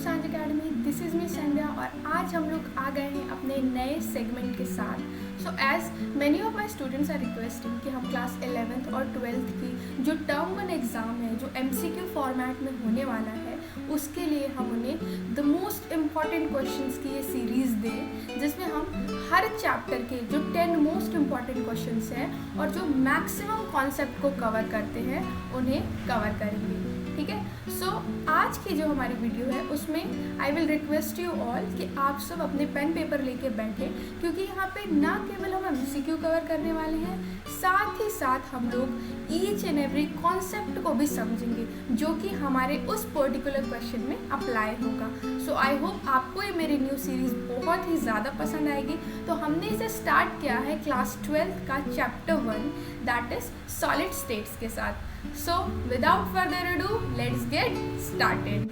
सांझ academy, this is me संध्या और आज हम लोग आ गए हैं अपने नए सेगमेंट के साथ। So as many of my students are requesting कि हम क्लास 11th और 12th की जो टर्म 1 एग्ज़ाम है जो MCQ फॉर्मेट में होने वाला है उसके लिए हम उन्हें द मोस्ट इम्पॉर्टेंट क्वेश्चंस की ये सीरीज़ दें, जिसमें हम हर चैप्टर के जो 10 मोस्ट इम्पॉर्टेंट क्वेश्चंस हैं और जो मैक्सिमम कॉन्सेप्ट को कवर करते हैं उन्हें कवर करेंगे। ठीक है, सो आज की जो हमारी वीडियो है उसमें I will request you all कि आप सब अपने पेन पेपर लेके बैठे, क्योंकि यहाँ पे ना केवल हम MCQ कवर करने वाले हैं, साथ ही साथ हम लोग ईच एंड एवरी कॉन्सेप्ट को भी समझेंगे जो कि हमारे उस पर्टिकुलर क्वेश्चन में अप्लाई होगा। सो आई होप आपको ये मेरी न्यू सीरीज़ बहुत ही ज़्यादा पसंद आएगी। तो हमने इसे स्टार्ट किया है क्लास 12th का chapter 1 that is solid states के साथ। So without further ado, let's get started.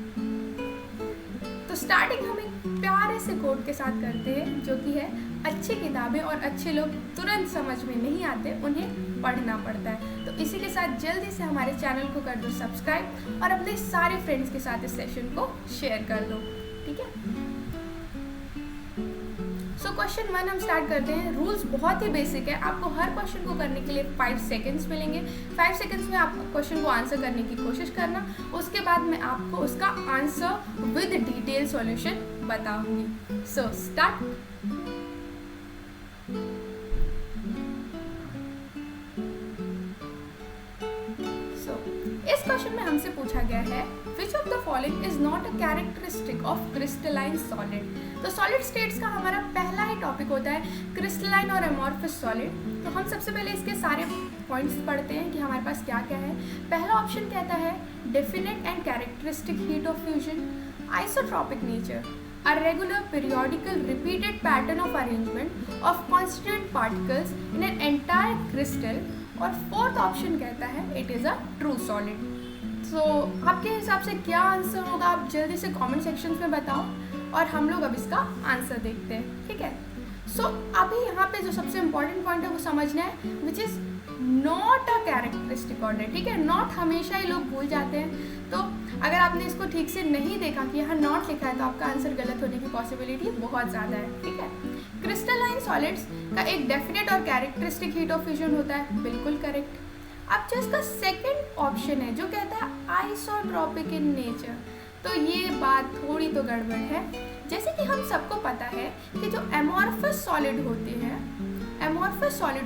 तो स्टार्टिंग हम एक प्यारे से कोट के साथ करते हैं जो कि है अच्छी किताबें और अच्छे लोग तुरंत समझ में नहीं आते, उन्हें पढ़ना पड़ता है। तो इसी के साथ जल्दी से हमारे चैनल को कर दो सब्सक्राइब और अपने सारे फ्रेंड्स के साथ इस सेशन को शेयर कर दो। ठीक है, सो क्वेश्चन 1 हम स्टार्ट करते हैं। रूल्स बहुत ही बेसिक है, आपको हर क्वेश्चन को करने के लिए 5 सेकेंड्स मिलेंगे। 5 सेकेंड्स में आप क्वेश्चन को आंसर करने की कोशिश करना, उसके बाद मैं आपको उसका आंसर विद डिटेल सॉल्यूशन बताऊंगी। So start. इस क्वेश्चन में हमसे पूछा गया है विच of the following is not a characteristic of crystalline solid. तो सॉलिड स्टेट्स का हमारा पहला ही टॉपिक होता है क्रिस्टलाइन और एमॉर्फस सॉलिड। तो हम सबसे पहले इसके सारे पॉइंट्स पढ़ते हैं कि हमारे पास क्या क्या है। पहला ऑप्शन कहता है definite and characteristic heat of fusion, isotropic nature, a regular periodical repeated pattern of arrangement of constituent particles in an entire crystal, और फोर्थ ऑप्शन कहता है it is a true solid. So आपके हिसाब से क्या answer होगा, आप जल्दी से कमेंट सेक्शन में बताओ और हम लोग अब इसका आंसर देखते हैं। ठीक है, सो अभी यहाँ पे जो सबसे इम्पॉर्टेंट पॉइंट है वो समझना है which is not a characteristic order. ठीक है, नॉट हमेशा ही लोग भूल जाते हैं, तो अगर आपने इसको ठीक से नहीं देखा कि यहाँ नॉट लिखा है तो आपका आंसर गलत होने की पॉसिबिलिटी बहुत ज़्यादा है। ठीक है, क्रिस्टलाइन सॉलिड्स का एक डेफिनेट और कैरेक्टरिस्टिक हीट ऑफ फ्यूजन होता है, बिल्कुल करेक्ट। अब जो इसका सेकंड ऑप्शन है जो कहता है आइसोट्रॉपिक इन नेचर, तो ये बात थोड़ी तो गड़बड़ है। जैसे कि हम सबको पता है कि जो एमॉर्फस सॉलिड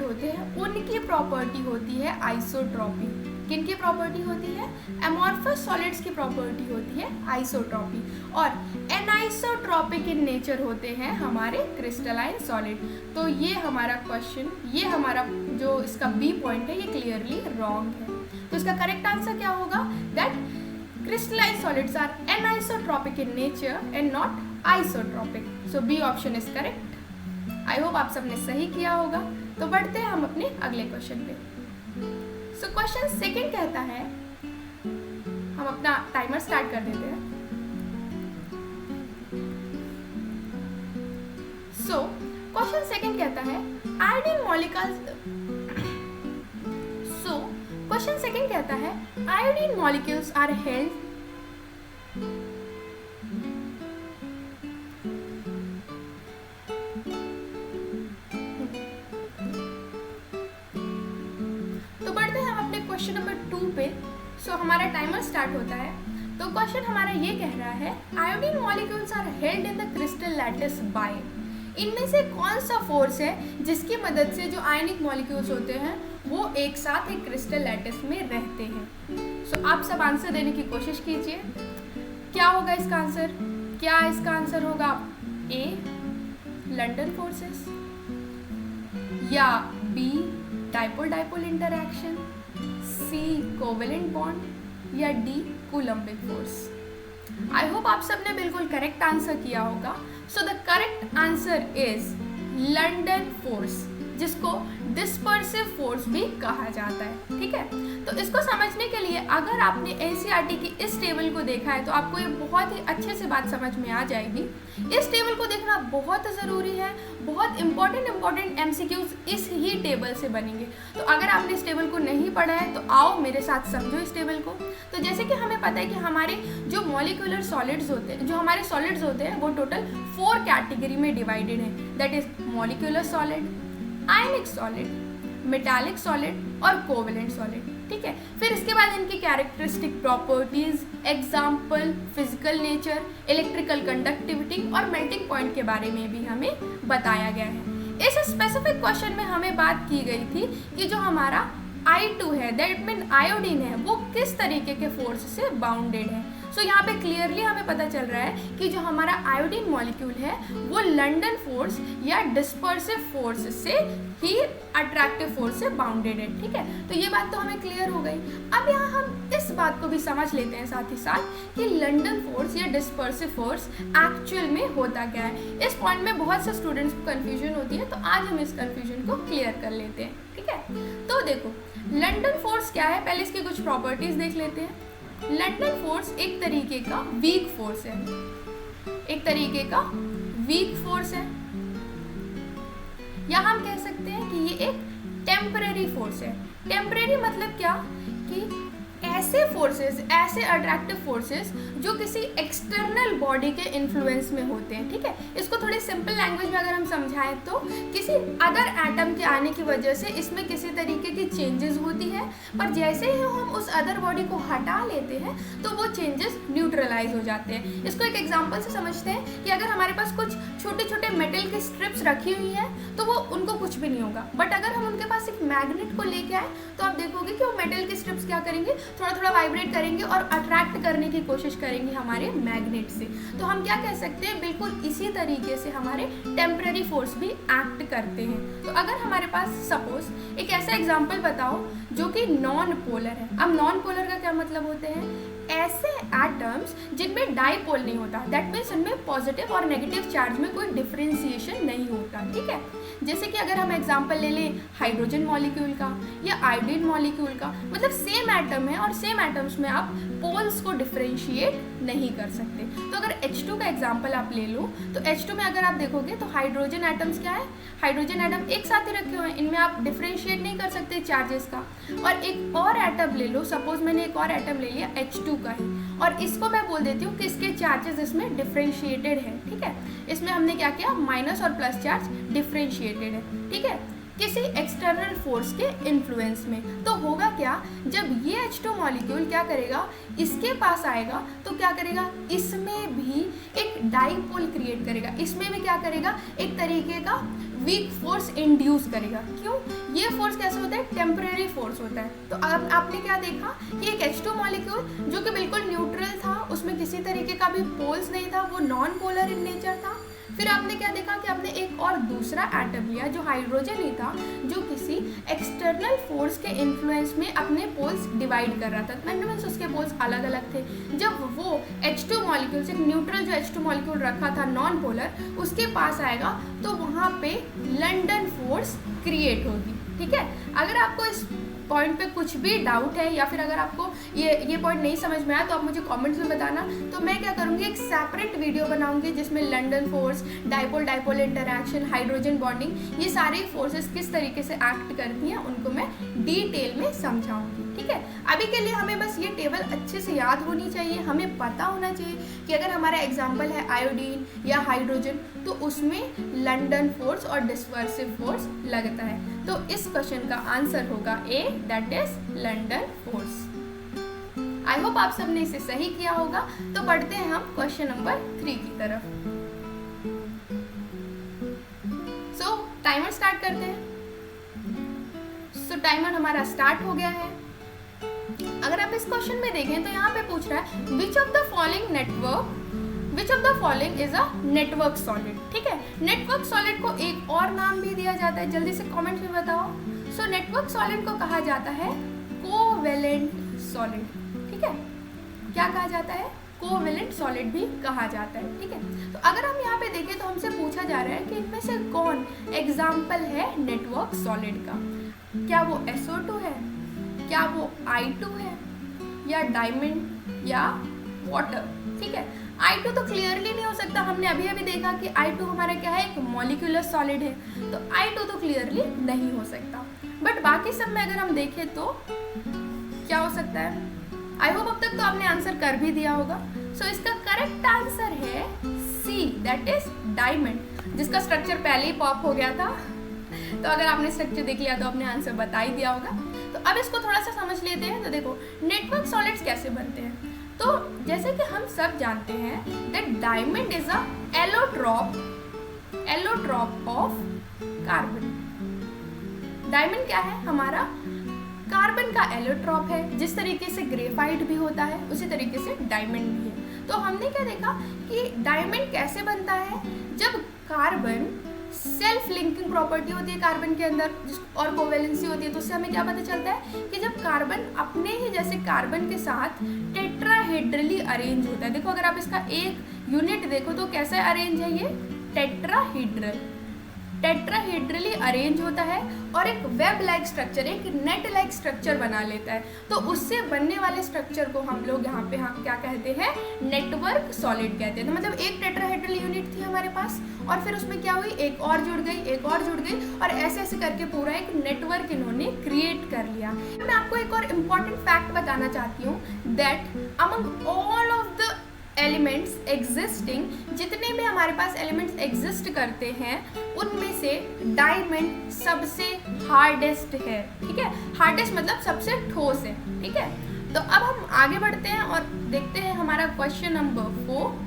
होते हैं उनकी प्रॉपर्टी होती है आइसोट्रॉपी। किनकी प्रॉपर्टी होती है? एमॉर्फस सॉलिड्स की प्रॉपर्टी होती है आइसोट्रॉपी, और एनाइसोट्रॉपिक इन नेचर होते हैं हमारे क्रिस्टलाइन सॉलिड। तो ये हमारा क्वेश्चन, ये हमारा जो इसका बी पॉइंट है ये क्लियरली रॉन्ग है। तो इसका करेक्ट आंसर क्या होगा? That crystalline solids are anisotropic in nature and not isotropic. So B option is correct. I hope आप सबने सही किया होगा। तो बढ़ते हैं हम अपने अगले क्वेश्चन पे। So क्वेश्चन सेकंड कहता है, हम अपना टाइमर स्टार्ट कर देते हैं। So क्वेश्चन सेकंड कहता है आयोडीन मॉलिक्यूल्स। क्वेश्चन सेकंड कहता है आयोडीन मॉलिक्यूल्स आर हेल्ड तो बढ़ते हैं हम अपने क्वेश्चन नंबर 2 पे। सो हमारा टाइमर स्टार्ट होता है। तो क्वेश्चन हमारा ये कह रहा है iodine molecules are held in the crystal lattice by, इनमें से कौन सा फोर्स है जिसकी मदद से जो आयनिक मॉलिक्यूल्स होते हैं वो एक साथ एक क्रिस्टल लैटिस में रहते हैं। सो आप सब आंसर देने की कोशिश कीजिए। क्या होगा इसका आंसर? क्या इसका आंसर होगा? ए लंडन फोर्सेस, या बी डाइपोल डाइपोल इंटरैक्शन, सी कोवेलेंट बॉन्ड, या D Coulombic force. I hope आप सबने बिल्कुल करेक्ट आंसर किया होगा। So the correct answer is London force, जिसको डिस्पर्सिव फोर्स भी कहा जाता है। ठीक है, तो इसको समझने के लिए अगर आपने एनसीईआरटी की इस टेबल को देखा है तो आपको ये बहुत ही अच्छे से बात समझ में आ जाएगी। इस टेबल को देखना बहुत ज़रूरी है, बहुत इंपॉर्टेंट एमसीक्यूज इस ही टेबल से बनेंगे। तो अगर आपने इस टेबल को नहीं पढ़ा है तो आओ मेरे साथ समझो इस टेबल को। तो जैसे कि हमें पता है कि हमारे जो मॉलिक्यूलर सॉलिड्स होते हैं, जो हमारे सॉलिड्स होते हैं, वो टोटल 4 कैटेगरी में डिवाइडेड है। That is molecular solid, ionic solid, metallic solid और कोवेलेंट सॉलिड। ठीक है, फिर इसके बाद इनकी characteristic properties, example, physical nature, electrical conductivity और मेल्टिंग पॉइंट के बारे में भी हमें बताया गया है। इस स्पेसिफिक क्वेश्चन में हमें बात की गई थी कि जो हमारा I2 है, दैट मीन आयोडीन है, वो किस तरीके के फोर्स से बाउंडेड है। सो यहाँ पे क्लियरली हमें पता चल रहा है कि जो हमारा आयोडीन मॉलिक्यूल है वो लंडन फोर्स या डिस्पर्सिव फोर्स से ही अट्रैक्टिव फोर्स से बाउंडेड है। ठीक है, तो ये बात तो हमें क्लियर हो गई। अब यहाँ हम इस बात को भी समझ लेते हैं साथ ही साथ कि लंडन फोर्स या डिस्पर्सिव फोर्स एक्चुअल में होता क्या है। इस पॉइंट में बहुत से स्टूडेंट्स को कन्फ्यूजन होती है, तो आज हम इस कन्फ्यूजन को क्लियर कर लेते हैं। ठीक है, तो देखो लंडन फोर्स क्या है, पहले इसकी कुछ प्रॉपर्टीज देख लेते हैं। लंडन फोर्स एक तरीके का वीक फोर्स है, एक तरीके का वीक फोर्स है, या हम कह सकते हैं कि ये एक टेम्पररी फोर्स है। टेम्पररी मतलब क्या कि ऐसे फोर्सेस, ऐसे अट्रैक्टिव फोर्सेस जो किसी एक्सटर्नल बॉडी के इन्फ्लुएंस में होते हैं। ठीक है, इसको थोड़ी सिंपल लैंग्वेज में अगर हम समझाएं तो किसी अदर एटम के आने की वजह से इसमें किसी तरीके की चेंजेस होती है, पर जैसे ही हम उस अदर बॉडी को हटा लेते हैं तो वो चेंजेस न्यूट्रलाइज हो जाते हैं। इसको एक एग्जांपल से समझते हैं कि अगर हमारे पास कुछ छोटे छोटे मेटल की स्ट्रिप्स रखी हुई हैं तो वो उनको कुछ भी नहीं होगा, बट अगर हम उनके पास एक मैग्नेट को लेके आए तो आप देखोगे कि वो मेटल की स्ट्रिप्स क्या करेंगे, थोड़ा थोड़ा वाइब्रेट करेंगे और अट्रैक्ट करने की कोशिश करेंगे हमारे मैग्नेट से। तो हम क्या कह सकते हैं, बिल्कुल इसी तरीके से हमारे टेम्पररी फोर्स भी एक्ट करते हैं। तो अगर हमारे पास सपोज एक ऐसा एग्जांपल बताओ जो कि नॉन पोलर है। अब नॉन पोलर का क्या मतलब होते हैं, ऐसे एटम्स जिनमें डाईपोल नहीं होता, दैट मीन्स इनमें पॉजिटिव और नेगेटिव चार्ज में कोई डिफरेंशिएशन नहीं होता। ठीक है, जैसे कि अगर हम एग्जांपल ले लें हाइड्रोजन मॉलिक्यूल का या आयोडीन मॉलिक्यूल का, मतलब सेम एटम है और सेम एटम्स में आप पोल्स को डिफरेंशिएट नहीं कर सकते। तो अगर H2 का एग्जांपल आप ले लो तो H2 में अगर आप देखोगे तो हाइड्रोजन एटम्स क्या है, हाइड्रोजन एटम एक साथ ही रखे हुए हैं, इनमें आप डिफरेंशिएट नहीं कर सकते चार्जेस का। और एक और एटम ले लो, सपोज मैंने एक और एटम ले लिया H2 का ही, और इसको मैं बोल देती हूँ कि इसके चार्जेस इसमें डिफरेंशिएटेड है। ठीक है, इसमें हमने क्या किया, माइनस और प्लस चार्ज डिफरेंशिएटेड है। ठीक है, किसी एक्सटर्नल फोर्स के इन्फ्लुएंस में। तो होगा क्या, जब ये H2 मॉलिक्यूल क्या करेगा, इसके पास आएगा तो क्या करेगा, इसमें भी एक डाईपोल क्रिएट करेगा, इसमें भी क्या करेगा, एक तरीके का वीक फोर्स इंड्यूस करेगा। क्यों, ये फोर्स कैसे होता है, टेम्पररी फोर्स होता है। तो अब आपने क्या देखा कि एक H2 मॉलिक्यूल जो कि बिल्कुल न्यूट्रल था, उसमें किसी तरीके का भी पोल्स नहीं था, वो नॉन पोलर इन नेचर था। फिर आपने क्या देखा कि आपने एक और दूसरा एटम लिया जो हाइड्रोजन ही था, जो किसी एक्सटर्नल फोर्स के इन्फ्लुएंस में अपने पोल्स डिवाइड कर रहा था, मीन्स उसके पोल्स अलग अलग थे। जब वो H2 मॉलिक्यूल से न्यूट्रल जो H2 मॉलिक्यूल रखा था नॉन पोलर, उसके पास आएगा तो वहाँ पे लंडन फोर्स क्रिएट होगी। ठीक है, अगर आपको इस पॉइंट पे कुछ भी डाउट है या फिर अगर आपको ये पॉइंट नहीं समझ में आया तो आप मुझे कमेंट्स में बताना। तो मैं क्या करूँगी, एक सेपरेट वीडियो बनाऊंगी जिसमें London force, dipole dipole interaction, hydrogen bonding, ये सारी फोर्सेस किस तरीके से एक्ट करती हैं उनको मैं डिटेल में समझाऊंगी। ठीक है, अभी के लिए हमें बस ये टेबल अच्छे से याद होनी चाहिए। हमें पता होना चाहिए कि अगर हमारा एग्जाम्पल है आयोडीन या हाइड्रोजन तो उसमें लंडन फोर्स और डिस्पर्सिव फोर्स लगता है। तो इस क्वेश्चन का आंसर होगा A, that is London force. I hope आप सबने इसे सही किया होगा। तो बढ़ते हैं हम क्वेश्चन नंबर 3 की तरफ। सो टाइमर स्टार्ट करते हैं। सो टाइमर हमारा स्टार्ट हो गया है। अगर आप इस क्वेश्चन में देखें तो यहाँ पे पूछ रहा है विच of the following is a network solid. ठीक है, नेटवर्क सॉलिड को एक और नाम भी दिया जाता है, जल्दी से कमेंट में बताओ। सो नेटवर्क सॉलिड को कहा जाता है कोवेलेंट सॉलिड। ठीक है, क्या कहा जाता है, कोवेलेंट सॉलिड भी कहा जाता है। ठीक है, तो अगर हम यहाँ पे देखें तो हमसे पूछा जा रहा है कि इनमें से कौन एग्जाम्पल है नेटवर्क सॉलिड का। क्या वो SO2 है, क्या वो I2 है या डायमंड या वाटर। ठीक है, I2 तो क्लियरली नहीं हो सकता, हमने अभी अभी देखा कि I2 हमारा क्या है, एक मॉलिक्यूलर सॉलिड है, तो I2 तो क्लियरली नहीं हो सकता। बट बाकी सब में अगर हम देखें तो क्या हो सकता है। आई होप अब तक तो आपने आंसर कर भी दिया होगा। सो इसका करेक्ट आंसर है सी, दैट इज डायमंड, जिसका स्ट्रक्चर पहले ही पॉप हो गया था। तो अगर आपने स्ट्रक्चर देख लिया तो आपने आंसर बता ही दिया होगा। तो अब इसको थोड़ा सा समझ लेते हैं। तो देखो नेटवर्क सॉलिड्स कैसे बनते हैं। तो जैसे कि हम सब जानते हैं that diamond is a allotrope of carbon. Diamond क्या है, हमारा कार्बन का एलोट्रॉप है। जिस तरीके से ग्रेफाइट भी होता है उसी तरीके से डायमंड भी है। तो हमने क्या देखा कि डायमंड कैसे बनता है, जब कार्बन सेल्फ लिंकिंग प्रॉपर्टी होती है कार्बन के अंदर और कोवेलेंसी होती है, तो उससे हमें क्या पता चलता है कि जब कार्बन अपने ही जैसे कार्बन के साथ टेट्राहेड्रली अरेंज होता है। देखो अगर आप इसका एक यूनिट देखो तो कैसा अरेंज है, ये टेट्राहेड्रली अरेंज होता है और एक वेब लाइक स्ट्रक्चर, एक नेट लाइक स्ट्रक्चर बना लेता है। तो उससे बनने वाले स्ट्रक्चर को हम लोग यहाँ पे क्या कहते हैं, नेटवर्क सॉलिड कहते हैं। तो मतलब एक टेट्राहेड्रल यूनिट थी हमारे पास और फिर उसमें क्या हुई, एक और जुड़ गई, एक और जुड़ गई और ऐसे ऐसे करके पूरा एक नेटवर्क इन्होंने क्रिएट कर लिया। मैं आपको एक और इम्पॉर्टेंट फैक्ट बताना चाहती हूँ that among all of the elements existing, जितने भी हमारे पास एलिमेंट्स एग्जिस्ट करते हैं उनमें से डायमंड सबसे हार्डेस्ट है। ठीक है, हार्डेस्ट मतलब सबसे ठोस है। ठीक है, तो अब हम आगे बढ़ते हैं और देखते हैं हमारा क्वेश्चन नंबर 4।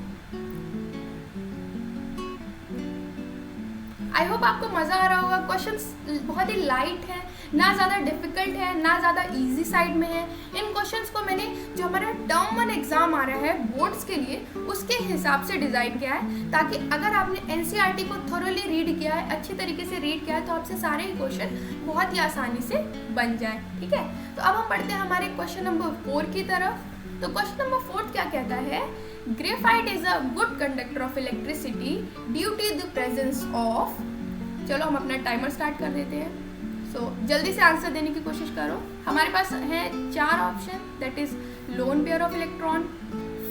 आई होप आपको मज़ा आ रहा होगा। क्वेश्चंस बहुत ही लाइट है, ना ज़्यादा डिफिकल्ट है ना ज़्यादा इजी साइड में है। इन क्वेश्चंस को मैंने जो हमारा टर्म 1 एग्ज़ाम आ रहा है बोर्ड्स के लिए उसके हिसाब से डिज़ाइन किया है, ताकि अगर आपने एनसीईआरटी को थोरोली रीड किया है, अच्छी तरीके से रीड किया है, तो आपसे सारे ही क्वेश्चन बहुत ही आसानी से बन जाए। ठीक है, तो अब हम पढ़ते हैं हमारे क्वेश्चन नंबर 4 की तरफ। तो क्वेश्चन नंबर 4 क्या कहता है, graphite is a good conductor of electricity due to the presence of. चलो हम अपना टाइमर स्टार्ट कर देते हैं। जल्दी से आंसर देने की कोशिश करो। हमारे पास है 4 option, that is lone pair of electron,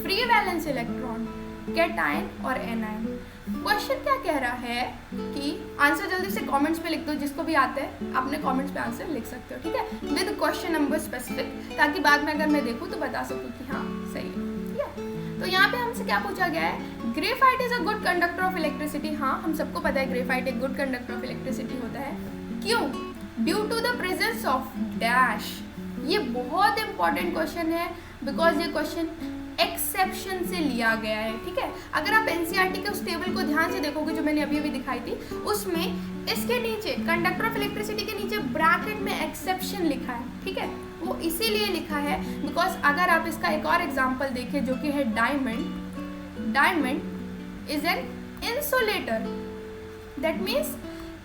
free valence electron, cation और एनायन। क्वेश्चन क्या कह रहा है कि आंसर जल्दी से कमेंट्स पे लिख दो, जिसको भी आता है अपने कमेंट्स पे आंसर लिख सकते हो। ठीक है, विद क्वेश्चन नंबर स्पेसिफिक, ताकि बाद में अगर मैं देखूँ तो बता सकूँ कि हाँ सही है। ठीक है, तो यहाँ पे हमसे क्या पूछा गया है, graphite is a good conductor of electricity. हाँ, हम सबको पता है ग्रेफाइट एक गुड कंडक्टर ऑफ इलेक्ट्रिसिटी होता है। क्यों? Due to the presence of dash. ये बहुत इंपॉर्टेंट क्वेश्चन है बिकॉज ये क्वेश्चन एक्सेप्शन से लिया गया है। ठीक है, अगर आप एनसीईआरटी के उस टेबल को ध्यान से देखोगे जो मैंने अभी अभी दिखाई थी, उसमें इसके नीचे कंडक्टर ऑफ इलेक्ट्रिसिटी के नीचे ब्रैकेट में एक्सेप्शन लिखा है। ठीक है, वो इसीलिए लिखा है बिकॉज अगर आप इसका एक और एग्जाम्पल देखें जो कि है diamond is an insulator. That means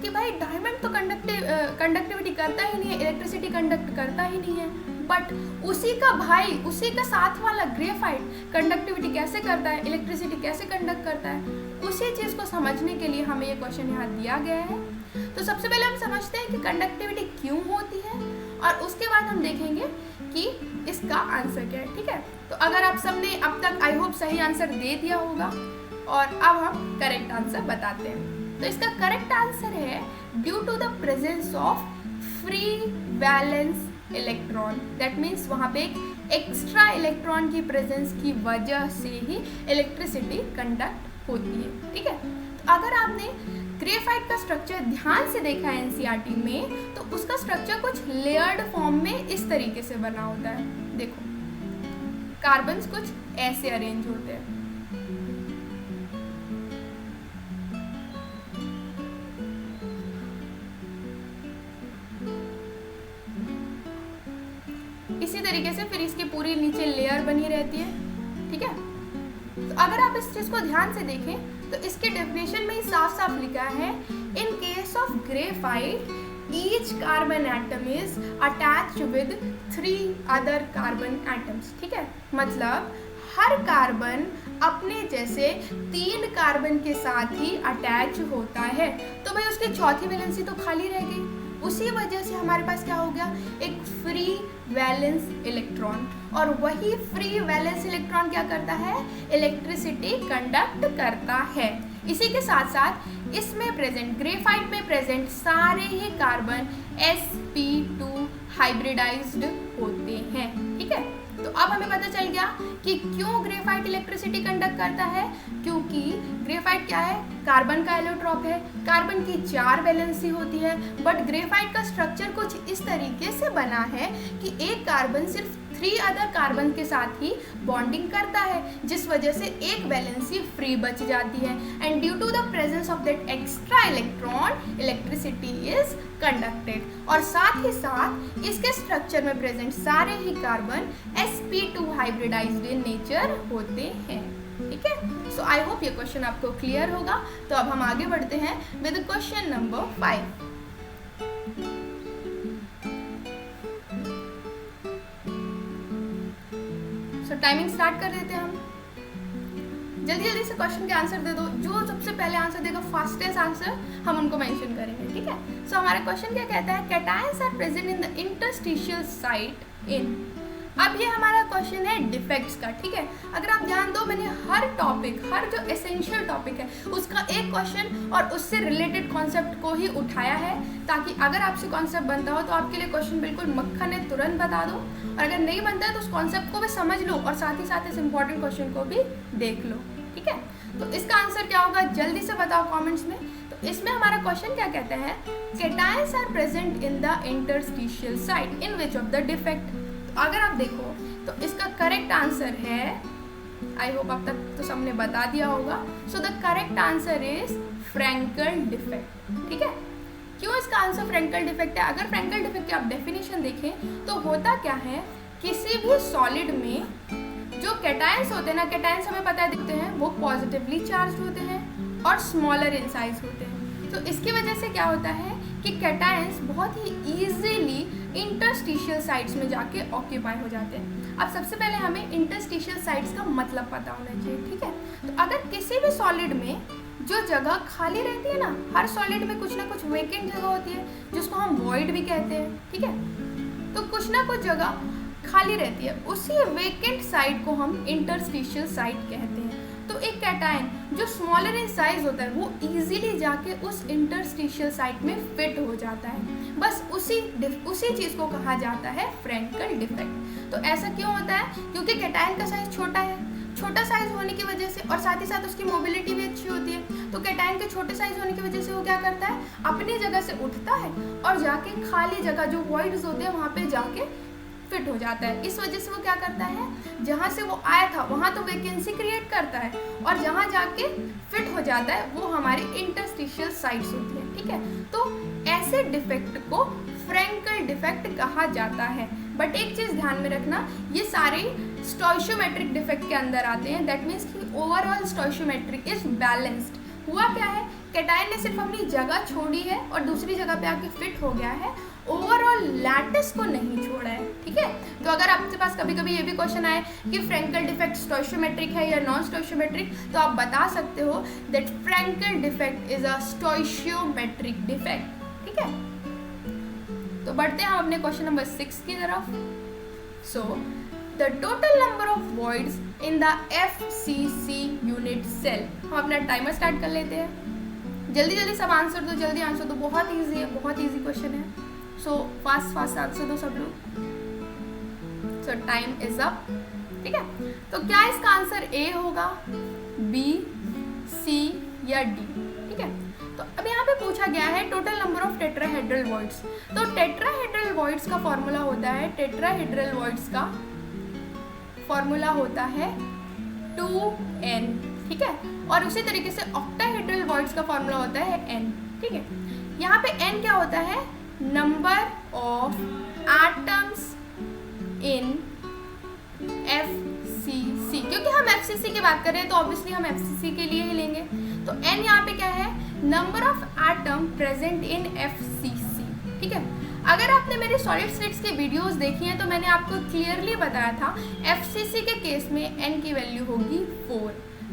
कि भाई डायमंड तो कंडक्टिविटी करता ही नहीं है, इलेक्ट्रिसिटी कंडक्ट करता ही नहीं है, बट उसी का भाई, उसी का साथ वाला ग्रेफाइट कंडक्टिविटी कैसे करता है, इलेक्ट्रिसिटी कैसे कंडक्ट करता है, उसी चीज़ को समझने के लिए हमें ये क्वेश्चन यहाँ दिया गया है। तो सबसे पहले हम समझते हैं कि कंडक्टिविटी क्यों होती है और उसके बाद हम देखेंगे कि इसका आंसर क्या है। ठीक है, तो अगर आप सबने अब तक आई होप सही आंसर दे दिया होगा और अब हम करेक्ट आंसर बताते हैं। तो इसका करेक्ट आंसर है due to the presence of free valence electron. That means वहाँ पे एक एक्स्ट्रा इलेक्ट्रॉन की प्रेजेंस की वजह से ही इलेक्ट्रिसिटी कंडक्ट होती है। ठीक है, तो अगर आपने ग्रेफाइट का स्ट्रक्चर ध्यान से देखा है एनसीईआरटी में, तो उसका स्ट्रक्चर कुछ लेयर्ड फॉर्म में इस तरीके से बना होता है। देखो कार्बन्स कुछ ऐसे अरेंज होते हैं। इसी तरीके से फिर इसकी पूरी नीचे लेयर बनी रहती है। ठीक है, तो अगर आप इस चीज को ध्यान से देखें तो इसके डेफिनेशन में ही साफ साफ लिखा है, in case of graphite each carbon atom is attached with 3 other carbon atoms. ठीक है, मतलब हर कार्बन अपने जैसे 3 कार्बन के साथ ही अटैच होता है। तो भाई उसकी चौथी वैलेंसी तो खाली रह गई, उसी वजह से हमारे पास क्या हो गया, एक फ्री वैलेंस इलेक्ट्रॉन, और वही फ्री वैलेंस इलेक्ट्रॉन क्या करता है, इलेक्ट्रिसिटी कंडक्ट करता है। इसी के साथ साथ इसमें प्रेजेंट, ग्रेफाइट में प्रेजेंट सारे ही कार्बन sp2 हाइब्रिडाइज्ड होते हैं। ठीक है, तो अब हमें पता चल गया कि क्यों ग्रेफाइट इलेक्ट्रिसिटी कंडक्ट करता है, क्योंकि ग्रेफाइट क्या है, कार्बन का एलोट्रॉप है, कार्बन की 4 वैलेंसी होती है, बट ग्रेफाइट का स्ट्रक्चर कुछ इस तरीके से बना है कि एक कार्बन सिर्फ 3 अदर कार्बन के साथ ही बॉन्डिंग करता है, जिस वजह से एक वैलेंसी फ्री बच जाती है, and due to the presence of that extra electron electricity is conducted. और साथ ही साथ इसके स्ट्रक्चर में प्रेजेंट सारे ही carbon sp2 hybridised in nature होते हैं। ठीक है, सो आई होप ये क्वेश्चन आपको क्लियर होगा। तो अब हम आगे बढ़ते हैं with question number 5। Timing start कर देते हैं हम। जल्दी जल्दी से क्वेश्चन के आंसर दे दो, जो सबसे पहले आंसर देगा फास्टेस्ट आंसर हम उनको मेंशन करेंगे। ठीक है, सो हमारा क्वेश्चन क्या कहता है, cations are present in the interstitial site in. अब ये हमारा क्वेश्चन है डिफेक्ट्स का। ठीक है, अगर आप ध्यान दो, मैंने हर टॉपिक, हर जो एसेंशियल टॉपिक है उसका एक क्वेश्चन और उससे रिलेटेड कॉन्सेप्ट को ही उठाया है, ताकि अगर आपसे कॉन्सेप्ट बनता हो तो आपके लिए क्वेश्चन बिल्कुल मक्खन है, तुरंत बता दो, और अगर नहीं बनता है तो उस कॉन्सेप्ट को भी समझ लो और साथ ही साथ इस इंपॉर्टेंट क्वेश्चन को भी देख लो। ठीक है, तो इसका आंसर क्या होगा जल्दी से बताओ कमेंट्स में। तो इसमें हमारा क्वेश्चन क्या कहता है, cations are present in the interstitial site in which of the defect. तो अगर आप देखो तो इसका करेक्ट आंसर है, आई होप अब तक तो सबने बता दिया होगा, so the correct answer is Frenkel defect. ठीक है, क्यों इसका आंसर फ्रैंकल डिफेक्ट है, अगर फ्रैंकल डिफेक्ट की आप डेफिनेशन देखें तो होता क्या है, किसी भी सॉलिड में जो कैटायंस होते हैं ना, कैटायंस हमें पता दिखते हैं वो पॉजिटिवली चार्ज होते हैं और स्मॉलर इन साइज होते हैं। तो इसकी वजह से क्या होता है कि कैटायंस बहुत ही ईजिली इंटरस्टिशियल साइट्स में जाके ऑक्यूपाई हो जाते हैं। अब सबसे पहले हमें इंटरस्टिशियल साइट्स का मतलब पता होना चाहिए। ठीक है, तो अगर किसी भी सॉलिड में जो जगह खाली रहती है ना, हर सॉलिड में कुछ ना कुछ वेकेंट जगह होती है जिसको हम वॉइड भी कहते हैं। ठीक है, तो कुछ ना कुछ जगह खाली रहती है, उसी वेकेंट साइड को हम इंटरस्टिशियल साइट कहते हैं। तो एक कैटायन जो स्मॉलर इन साइज होता है वो इजीली जाके उस इंटरस्टिशियल साइट में फिट हो जाता है, बस उसी चीज़ को कहा जाता है फ्रैंकल डिफेक्ट। तो ऐसा क्यों होता है, क्योंकि कैटायन का साइज छोटा है, छोटा साइज होने की वजह से, और साथ ही साथ उसकी मोबिलिटी भी अच्छी होती है। तो कैटायन के छोटे साइज होने की वजह से वो क्या करता है, अपनी जगह से उठता है और जाके खाली जगह जो वॉइड्स होते हैं वहाँ पे जाके फिट हो जाता है। इस वजह से वो क्या करता है, जहाँ से वो आया था वहाँ तो वैकेंसी क्रिएट करता है, और जहाँ जाके फिट हो जाता है वो हमारी इंटरस्टिशियल साइट्स होती है। ठीक है, तो ऐसे डिफेक्ट को फ्रैंकल डिफेक्ट कहा जाता है। बट एक चीज़ ध्यान में रखना, ये सारे स्टोइशियोमेट्रिक डिफेक्ट के अंदर आते हैं। दैट मीन्स कि ओवरऑल स्टोइशियोमेट्रिक इज बैलेंस्ड। हुआ क्या है, कैटायन ने सिर्फ अपनी जगह छोड़ी है और दूसरी जगह पे आके फिट हो गया है, ओवरऑल लैटिस को नहीं छोड़ा है। ठीक है, तो अगर आपके पास कभी कभी ये भी क्वेश्चन आए कि फ्रैंकल डिफेक्ट स्टोइशियोमेट्रिक है या नॉन स्टोइशियोमेट्रिक, तो आप बता सकते हो that Frenkel defect is a stoichiometric defect. ठीक है, तो बढ़ते हैं हम अपने क्वेश्चन नंबर 6 की तरफ। So the total number of voids in the FCC unit cell. हम अपना टाइमर स्टार्ट कर लेते हैं। जल्दी जल्दी सब आंसर दो, जल्दी आंसर दो, बहुत ईजी है, बहुत ईजी क्वेश्चन है। सो फास्ट आंसर दो सब लोग। सो टाइम इज अप। ठीक है, तो क्या इसका आंसर A होगा, B, C या D? ठीक है, तो अब यहाँ पे पूछा गया है total number of tetrahedral voids. तो टेट्राहेड्रल वॉइड्स का फॉर्मूला होता है, टेट्राहेड्रल वॉइड्स का फॉर्मूला होता है 2n। ठीक है, और उसी तरीके से ऑक्टाहेड्रल वॉइड्स का फॉर्मूला होता है n। ठीक है, यहाँ पे n क्या होता है, number of atoms in FCC। क्योंकि हम FCC की बात कर रहे हैं तो ऑब्वियसली हम FCC के लिए ही लेंगे। तो n यहाँ पे क्या है, number of atom present in FCC। ठीक है, अगर आपने मेरे सॉलिड स्टेट्स के वीडियोस देखी हैं तो मैंने आपको क्लियरली बताया था FCC के केस में n की वैल्यू होगी 4।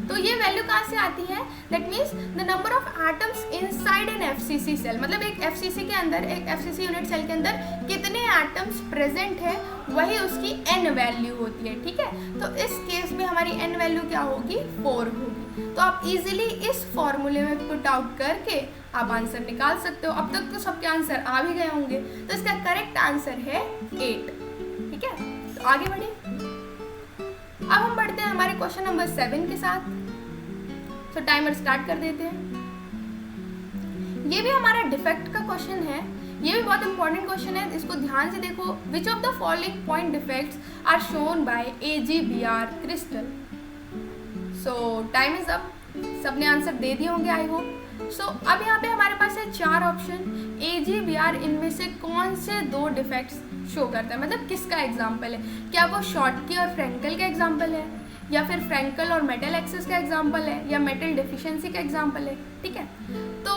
तो ये वैल्यू कहाँ से आती है? That means the number of atoms inside an FCC cell, मतलब एक एफसीसी के अंदर, एक एफसीसी यूनिट सेल के अंदर कितने एटम्स प्रेजेंट है वही उसकी एन वैल्यू होती है, ठीक है। तो इस केस में हमारी एन वैल्यू क्या होगी? 4 होगी। तो आप इजीली इस फॉर्मूले में पुट आउट करके आप आंसर निकाल सकते हो। अब तक तो सबके आंसर आ भी गए होंगे, तो इसका करेक्ट आंसर है 8, ठीक है। तो आगे बढ़े, अब हम बढ़ते हैं हमारे क्वेश्चन नंबर 7 के साथ। तो टाइमर स्टार्ट कर देते हैं। ये भी हमारा डिफेक्ट का क्वेश्चन है, ये भी बहुत इंपॉर्टेंट क्वेश्चन है, इसको ध्यान से देखो। Which of the following point defects are shown by AgBr crystal. So time is up, सबने आंसर दे दिए होंगे आई होप। सो अब यहाँ पे हमारे पास है 4 ऑप्शन। AgBr इनमें से कौन से 2 डिफेक्ट्स शो करता है, मतलब किसका एग्जाम्पल है? क्या वो शॉर्टकी और फ्रेंकल का एग्जाम्पल है, या फिर फ्रेंकल और मेटल एक्सेस का एग्जाम्पल है, या मेटल डेफिशिएंसी का एग्जाम्पल है, ठीक है। तो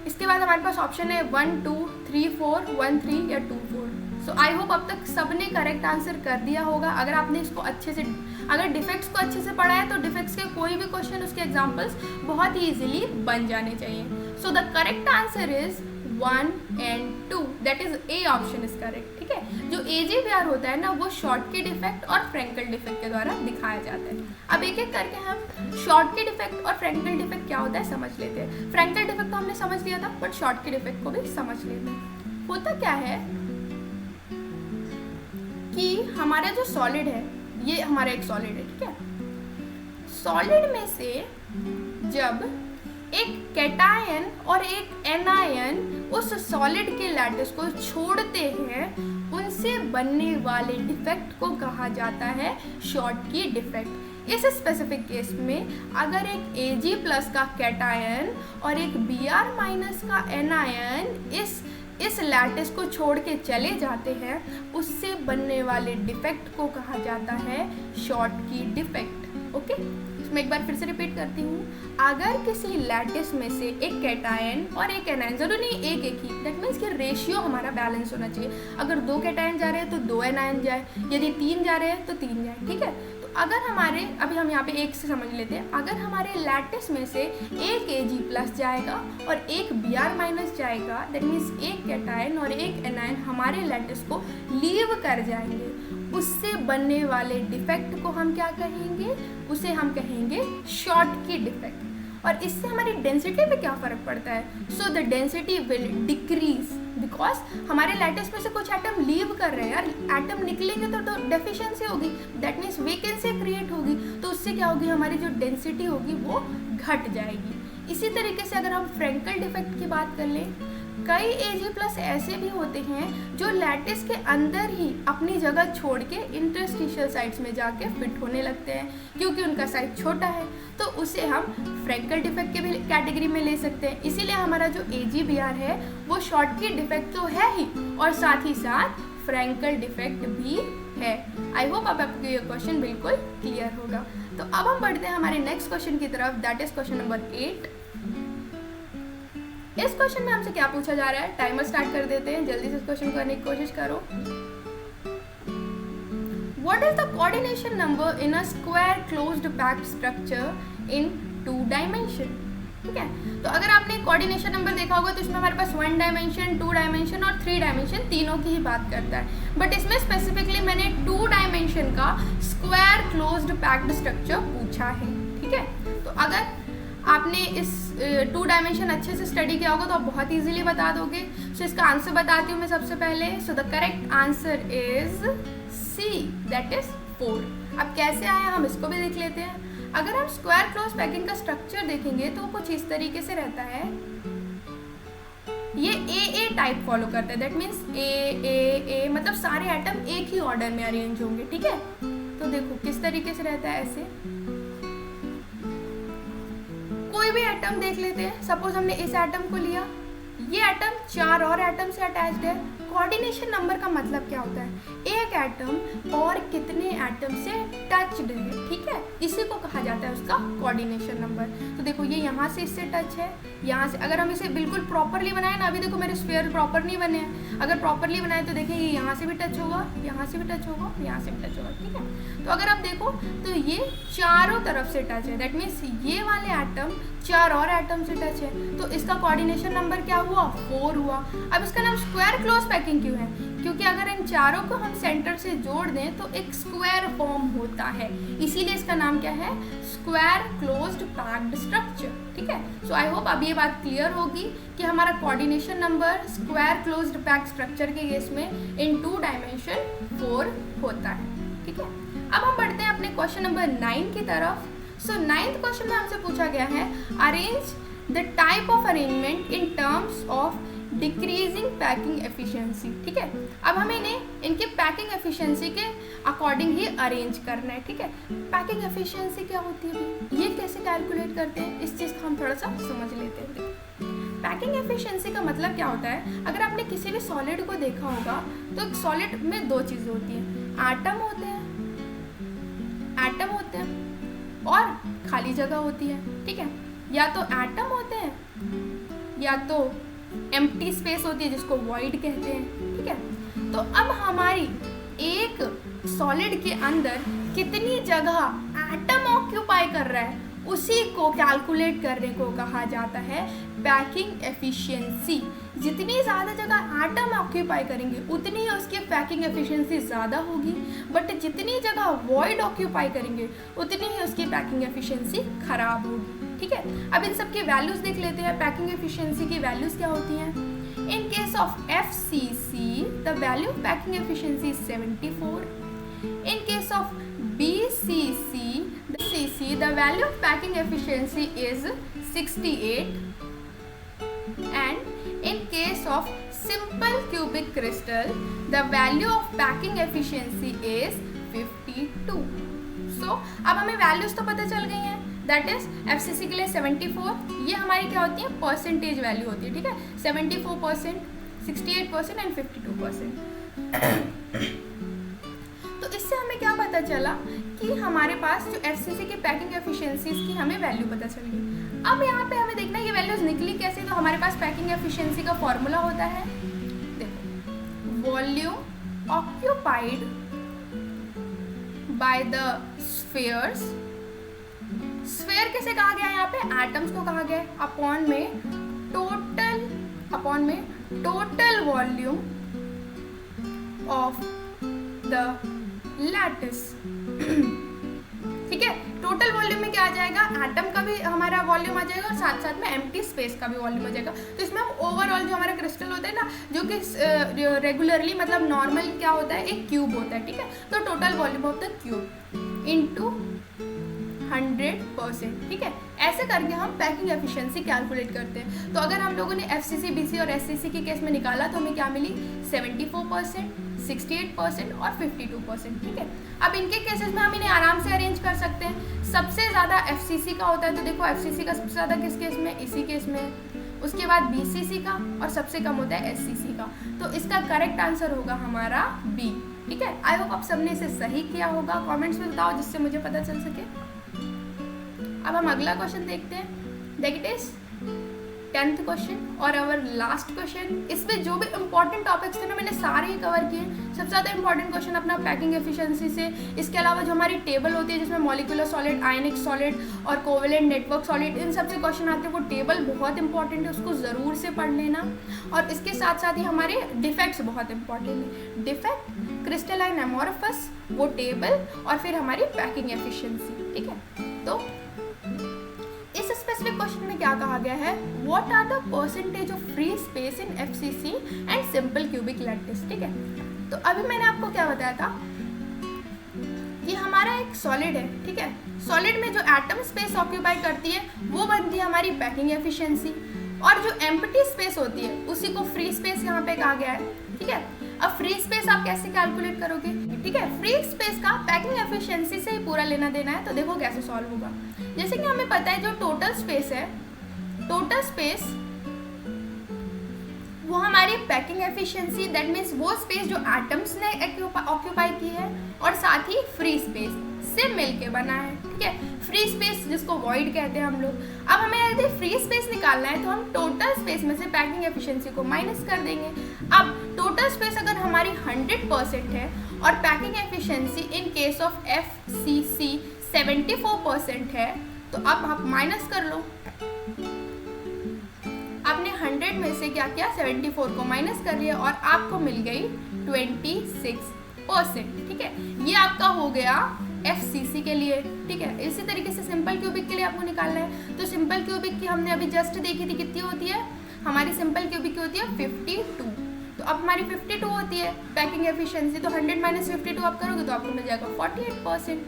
इसके बाद हमारे पास ऑप्शन है 1 2 3 4 1 3 या 2 4। सो आई होप अब तक सबने करेक्ट आंसर कर दिया होगा। अगर आपने इसको अच्छे से, अगर डिफेक्ट्स को अच्छे से पढ़ा है तो डिफेक्ट्स के कोई भी क्वेश्चन, उसके एग्जाम्पल्स बहुत ही ईजिली बन जाने चाहिए। सो the correct answer is 1 and 2, that is A option is correct, ठीक है। जो AgBr होता है ना, वो शॉर्टकी डिफेक्ट और फ्रेंकल डिफेक्ट के द्वारा दिखाया जाता है। अब एक एक करके हम शॉर्टकी डिफेक्ट और फ्रेंकल डिफेक्ट क्या होता है समझ लेते हैं। फ्रेंकल डिफेक्ट तो हमने समझ लिया था, बट शॉर्टकी डिफेक्ट को भी समझ लेते हैं। होता क्या है कि हमारा जो सॉलिड है, ये हमारा एक सॉलिड है, ठीक है। सॉलिड में से जब एक कैटायन और एक एनायन उस सॉलिड के लैटिस को छोड़ते हैं, उनसे बनने वाले डिफेक्ट को कहा जाता है शॉर्टकी डिफेक्ट। इस स्पेसिफिक केस में अगर एक Ag+ का कैटायन और एक Br- का एनायन इस लैटिस को छोड़ के चले जाते हैं, उससे बनने वाले डिफेक्ट को कहा जाता है शॉर्टकी डिफेक्ट। ओके, मैं एक बार फिर से रिपीट करती हूँ। अगर किसी लैटिस में से एक कैटायन और एक एनायन, जरूरी नहीं एक एक ही, दैट मीन्स कि रेशियो हमारा बैलेंस होना चाहिए। अगर 2 कैटायन जा रहे हैं तो 2 एनायन जाए, यदि 3 जा रहे हैं तो 3 जाए, ठीक है। तो अगर हमारे, अभी हम यहाँ पे एक से समझ लेते हैं, अगर हमारे लैटिस में से एक Ag+ जाएगा और एक Br- जाएगा, दैट मीन्स एक कैटायन और एक एनायन हमारे लैटिस को लीव कर जाएंगे, उससे बनने वाले डिफेक्ट को हम क्या कहेंगे? उसे हम कहेंगे शॉर्टकी डिफेक्ट। और इससे हमारी डेंसिटी पे क्या फ़र्क पड़ता है? So the density will decrease because हमारे लैटिस में से कुछ एटम लीव कर रहे हैं यार। एटम निकलेंगे तो डेफिशिएंसी होगी, दैट मीन्स वैकेंसी क्रिएट होगी, तो उससे क्या होगी? हमारी जो डेंसिटी होगी वो घट जाएगी। इसी तरीके से अगर हम फ्रेंकल डिफेक्ट की बात कर लें, कई Ag+ ऐसे भी होते हैं जो लैटिस के अंदर ही अपनी जगह छोड़ के इंटरस्टिशियल साइट्स में जाके फिट होने लगते हैं, क्योंकि उनका साइज छोटा है, तो उसे हम फ्रेंकल डिफेक्ट के भी कैटेगरी में ले सकते हैं। इसीलिए हमारा जो AgBr है वो शॉर्टकी डिफेक्ट तो है ही, और साथ ही साथ फ्रेंकल डिफेक्ट भी है। आई होप अब आपको ये क्वेश्चन बिल्कुल क्लियर होगा। तो अब हम बढ़ते हैं हमारे नेक्स्ट क्वेश्चन की तरफ, दैट इज क्वेश्चन नंबर 8। इस क्वेश्चन में हमसे क्या पूछा जा रहा है? टाइमर स्टार्ट कर देते हैं, जल्दी से इस क्वेश्चन को करने की कोशिश करो। What is the coordination number in a square closed packed structure in 2 dimension? ठीक है, तो अगर आपने कोऑर्डिनेशन नंबर देखा होगा तो इसमें हमारे पास 1 डायमेंशन, 2 डायमेंशन और 3 डायमेंशन तीनों की ही बात करता है। बट इसमें स्पेसिफिकली मैंने 2 डायमेंशन का स्क्वायर क्लोज्ड पैक्ड स्ट्रक्चर पूछा है, ठीक है। तो अगर आपने इस 2 डायमेंशन अच्छे से स्टडी किया होगा तो आप बहुत इजीली बता दोगे। सो इसका आंसर बताती हूँ मैं सबसे पहले। सो the correct answer is C, that is 4। अब कैसे आया हम इसको भी देख लेते हैं। अगर हम स्क्वायर क्लोज पैकिंग का स्ट्रक्चर देखेंगे तो वो कुछ इस तरीके से रहता है। ये AA टाइप फॉलो करता है, दैट मीन्स A मतलब सारे एटम एक ही ऑर्डर में अरेंज होंगे, ठीक है। तो देखो किस तरीके से रहता है ऐसे। कोई भी एटम देख लेते हैं, सपोज हमने इस एटम को लिया, ये एटम 4 और एटम से अटैच्ड है। कोऑर्डिनेशन नंबर का मतलब क्या होता है, एक एटम और कितने एटम से टच्ड है, ठीक है, इसी को कहा जाता है उसका कोऑर्डिनेशन नंबर। तो देखो ये यहाँ से इससे टच है, यहाँ से, अगर हम इसे बिल्कुल प्रॉपरली बनाए ना, अभी देखो मेरे स्फीयर प्रॉपर नहीं बने हैं, अगर प्रॉपरली बनाए तो देखिए ये यहाँ से भी टच होगा, यहाँ से भी टच होगा, यहाँ से भी टच होगा, ठीक है। तो अगर आप देखो तो ये चारों तरफ से टच है, दैट मीन्स ये वाले एटम 4 और एटम से टच है, तो इसका कोऑर्डिनेशन नंबर क्या हुआ, 4 हुआ। अब इसका नाम स्क्वायर क्लोज पैकिंग क्यों है, क्योंकि अगर इन चारों को हम सेंटर से जोड़ दें तो एक स्क्वायर फॉर्म होता है, इसीलिए इसका नाम क्या है, स्क्वायर क्लोज्ड पैक्ड स्ट्रक्चर, ठीक है। सो आई होप अब ये बात क्लियर होगी कि हमारा coordination number square closed packed structure के केस में इन 2 डायमेंशन 4 होता है, ठीक है। अब हम बढ़ते हैं अपने क्वेश्चन नंबर 9 की तरफ। सो 9th क्वेश्चन में हमसे पूछा गया है, arrange the type of arrangement in terms of decreasing packing efficiency, ठीक है। अब हमें इन्हें इनके पैकिंग एफिशिएंसी के अकॉर्डिंग ही अरेंज करना है, ठीक है। पैकिंग एफिशिएंसी क्या होती है, ये कैसे कैलकुलेट करते हैं, इस चीज़ को हम थोड़ा सा समझ लेते हैं। पैकिंग एफिशिएंसी का मतलब क्या होता है, अगर आपने किसी भी सॉलिड को देखा होगा तो सॉलिड में 2 चीज़ें होती हैं, एटम होते हैं और खाली जगह होती है, ठीक है। या तो एटम होते हैं या तो एम्प्टी स्पेस होती है जिसको वॉइड कहते हैं, ठीक है। तो अब हमारी एक सॉलिड के अंदर कितनी जगह एटम ऑक्यूपाई कर रहा है, उसी को कैलकुलेट करने को कहा जाता है पैकिंग एफिशिएंसी। जितनी ज़्यादा जगह एटम ऑक्यूपाई करेंगे उतनी ही उसकी पैकिंग एफिशिएंसी ज़्यादा होगी, बट जितनी जगह वॉइड ऑक्यूपाई करेंगे उतनी ही उसकी पैकिंग एफिशिएंसी खराब होगी, ठीक है। अब इन सब की वैल्यूज़ देख लेते हैं, पैकिंग एफिशिएंसी की वैल्यूज़ क्या होती हैं। In case of FCC the value of packing efficiency is 74. In case of BCC the value of packing efficiency is 68, and in case of simple cubic crystal the value of packing efficiency is 52. So अब हमें values तो पता चल गई हैं, that is FCC के लिए 74, ये हमारी क्या होती है, परसेंटेज वैल्यू होती है, ठीक है। 74%, 68% एंड 52%। तो इससे हमें क्या पता चला कि हमारे पास जो FCC की पैकिंग एफिशिएंसीज की हमें वैल्यू पता चल गई। अब यहाँ पे हमें देखना है ये वैल्यूज निकली कैसे, तो हमारे पास पैकिंग एफिशिएंसी का फॉर्मूला होता है, देखो, volume occupied by the spheres, sphere किसे कहा गया है, यहाँ पे एटम्स को कहा गया है, अपॉन में total volume of the lattice, ठीक है। टोटल वॉल्यूम में क्या आ जाएगा, एटम का भी हमारा वॉल्यूम आ जाएगा और साथ साथ में एम्प्टी स्पेस का भी वॉल्यूम आ जाएगा। तो इसमें हम ओवरऑल जो हमारा क्रिस्टल होता है ना, जो कि रेगुलरली मतलब नॉर्मल क्या होता है, एक क्यूब होता है, ठीक है। तो total volume of the cube into 100%, ठीक है। ऐसे करके हम पैकिंग एफिशिएंसी कैलकुलेट करते हैं। तो अगर हम लोगों ने FCC, BC और SCC के केस में निकाला तो हमें क्या मिली, 74%, 68% और 52%, ठीक है। अब इनके केसेस में हम इन्हें आराम से अरेंज कर सकते हैं। सबसे ज़्यादा FCC का होता है, तो देखो FCC का सबसे ज़्यादा किस केस में, इसी केस में, उसके बाद BCC का और सबसे कम होता है SCC का। तो इसका करेक्ट आंसर होगा हमारा B, ठीक है। आई होप आप सबने इसे सही किया होगा, कमेंट्स में बताओ जिससे मुझे पता चल सके। अब हम अगला क्वेश्चन देखते हैं, दैट इज 10th क्वेश्चन और अवर लास्ट क्वेश्चन। इसमें जो भी इंपॉर्टेंट टॉपिक्स थे ना मैंने सारे ही कवर किए। सबसे ज़्यादा इंपॉर्टेंट क्वेश्चन अपना पैकिंग एफिशिएंसी से, इसके अलावा जो हमारी टेबल होती है जिसमें मॉलिक्यूलर सॉलिड, आयनिक सॉलिड और कोवेलेंट नेटवर्क सॉलिड, इन सब से क्वेश्चन आते हैं, वो टेबल बहुत इंपॉर्टेंट है, उसको ज़रूर से पढ़ लेना। और इसके साथ साथ ही हमारे डिफेक्ट्स बहुत इंपॉर्टेंट है, डिफेक्ट, क्रिस्टलाइन एमोरफस, वो टेबल और फिर हमारी पैकिंग एफिशिएंसी, ठीक है। तो इस स्पेसिफिक क्वेश्चन में क्या कहा गया है, what are the percentage of free space in FCC and simple cubic lattice, ठीक है। तो अभी मैंने आपको क्या बताया था कि हमारा एक सॉलिड है, ठीक है। सॉलिड में जो एटम स्पेस ऑक्यूपाई करती है वो बनती है हमारी पैकिंग एफिशिएंसी, और जो एम्प्टी स्पेस होती है उसी को फ्री स्पेस यहाँ पे कहा गया है, ठीक है। अब फ्री स्पेस आप कैसे कैलकुलेट करोगे, ठीक है। फ्री स्पेस का पैकिंग एफिशिएंसी से ही पूरा लेना देना है। तो देखो कैसे सॉल्व होगा। जैसे कि हमें पता है जो टोटल स्पेस है, टोटल स्पेस वो हमारी पैकिंग एफिशिएंसी, दैट मीन्स वो स्पेस जो एटम्स ने ऑक्यूपाई की है और साथ ही फ्री स्पेस से मिलके बना है, ठीक है। फ्री स्पेस जिसको वॉइड कहते हैं हम लोग। अब हमें यदि फ्री स्पेस निकालना है तो हम टोटल स्पेस में से पैकिंग एफिशिएंसी को माइनस कर देंगे। अब टोटल स्पेस अगर हमारी 100% है और packing efficiency in case of FCC 74% है, तो अब आप माइनस कर लो। आपने 100 में से क्या किया, 74 को माइनस कर लिया और आपको मिल गई 26%, ठीक है। ये आपका हो गया FCC के लिए, ठीक है। इसी तरीके से सिंपल क्यूबिक के लिए आपको निकालना है। तो सिंपल क्यूबिक की हमने अभी जस्ट देखी थी, कितनी होती है हमारी सिंपल क्यूबिक की होती है 52। तो अब हमारी 52 होती है पैकिंग एफिशिएंसी, तो 100 माइनस 52 आप करोगे तो आपको मिल जाएगा 48%।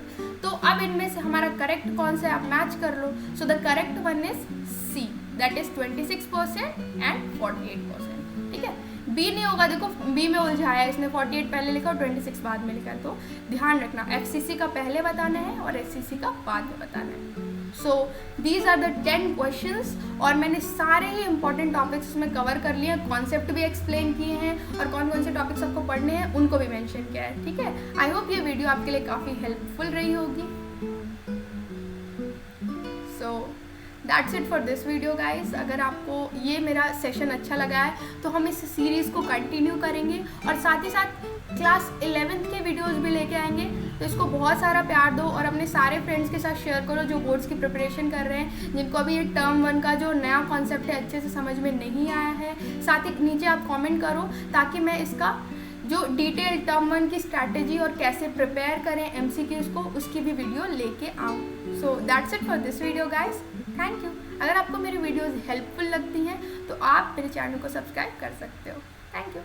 तो अब इनमें से हमारा करेक्ट कौन सा है आप मैच कर लो। So the correct one is C, that is 26% and 48%, ठीक है। बी नहीं होगा, देखो बी में उलझाया इसने, 48 पहले लिखा और 26 बाद में लिखा है। तो ध्यान रखना FCC का पहले बताना है और SCC का बाद में बताना है। So these are the 10 questions और मैंने सारे ही इंपॉर्टेंट टॉपिक्स उसमें कवर कर लिए हैं, कॉन्सेप्ट भी एक्सप्लेन किए हैं और कौन कौन से टॉपिक्स आपको पढ़ने हैं उनको भी मेंशन किया है, ठीक है। आई होप ये वीडियो आपके लिए काफ़ी हेल्पफुल रही होगी। So that's it for this video guys. अगर आपको ये मेरा सेशन अच्छा लगा है तो हम इस सीरीज़ को कंटिन्यू करेंगे और साथ ही साथ क्लास 11th के वीडियोस भी लेके आएंगे। तो इसको बहुत सारा प्यार दो और अपने सारे फ्रेंड्स के साथ शेयर करो जो बोर्ड्स की प्रिपरेशन कर रहे हैं, जिनको अभी ये टर्म 1 का जो नया कॉन्सेप्ट है अच्छे से समझ में नहीं आया है। साथ ही नीचे आप कॉमेंट करो ताकि मैं इसका जो डिटेल टर्म 1 की स्ट्रैटेजी और कैसे प्रिपेयर करें MCQs को, उसकी भी वीडियो लेके आऊँ। So that's it for this video guys, thank you. अगर आपको मेरी वीडियोज़ हेल्पफुल लगती हैं तो आप मेरे चैनल को सब्सक्राइब कर सकते हो। Thank you.